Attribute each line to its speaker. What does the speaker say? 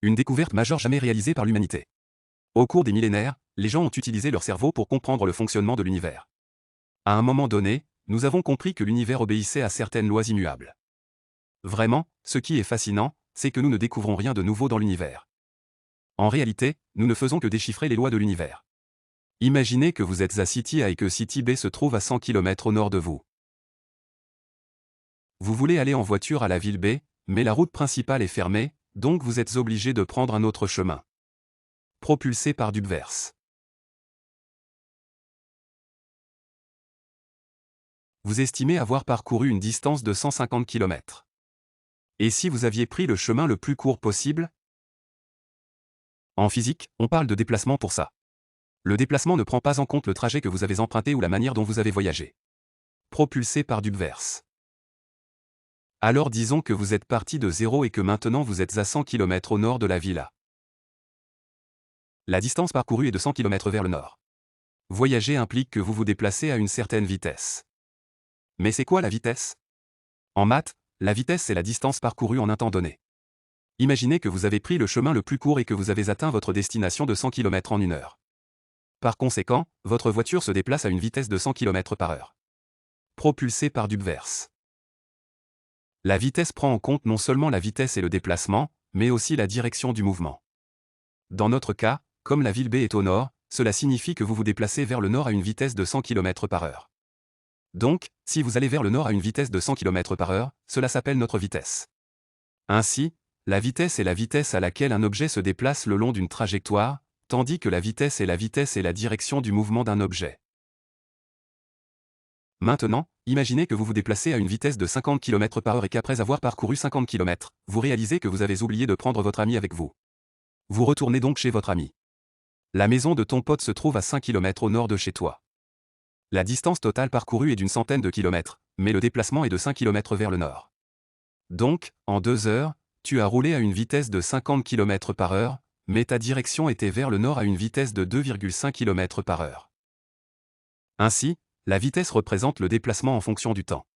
Speaker 1: Une découverte majeure jamais réalisée par l'humanité. Au cours des millénaires, les gens ont utilisé leur cerveau pour comprendre le fonctionnement de l'univers. À un moment donné, nous avons compris que l'univers obéissait à certaines lois immuables. Vraiment, ce qui est fascinant, c'est que nous ne découvrons rien de nouveau dans l'univers. En réalité, nous ne faisons que déchiffrer les lois de l'univers. Imaginez que vous êtes à City A et que City B se trouve à 100 km au nord de vous. Vous voulez aller en voiture à la ville B, mais la route principale est fermée, donc vous êtes obligé de prendre un autre chemin. Propulsé par Dubverse. Vous estimez avoir parcouru une distance de 150 km. Et si vous aviez pris le chemin le plus court possible? En physique, on parle de déplacement pour ça. Le déplacement ne prend pas en compte le trajet que vous avez emprunté ou la manière dont vous avez voyagé. Propulsé par Dubverse. Alors disons que vous êtes parti de zéro et que maintenant vous êtes à 100 km au nord de la ville A. La distance parcourue est de 100 km vers le nord. Voyager implique que vous vous déplacez à une certaine vitesse. Mais c'est quoi la vitesse? En maths, la vitesse c'est la distance parcourue en un temps donné. Imaginez que vous avez pris le chemin le plus court et que vous avez atteint votre destination de 100 km en 1 heure. Par conséquent, votre voiture se déplace à une vitesse de 100 km par heure. Propulsée par Dubverse. La vitesse prend en compte non seulement la vitesse et le déplacement, mais aussi la direction du mouvement. Dans notre cas, comme la ville B est au nord, cela signifie que vous vous déplacez vers le nord à une vitesse de 100 km par heure. Donc, si vous allez vers le nord à une vitesse de 100 km par heure, cela s'appelle notre vitesse. Ainsi, la vitesse est la vitesse à laquelle un objet se déplace le long d'une trajectoire, tandis que la vitesse est la direction du mouvement d'un objet. Maintenant, imaginez que vous vous déplacez à une vitesse de 50 km par heure et qu'après avoir parcouru 50 km, vous réalisez que vous avez oublié de prendre votre ami avec vous. Vous retournez donc chez votre ami. La maison de ton pote se trouve à 5 km au nord de chez toi. La distance totale parcourue est d'une centaine de kilomètres, mais le déplacement est de 5 km vers le nord. Donc, en 2 heures, tu as roulé à une vitesse de 50 km par heure, mais ta direction était vers le nord à une vitesse de 2,5 km par heure. Ainsi, la vitesse représente le déplacement en fonction du temps.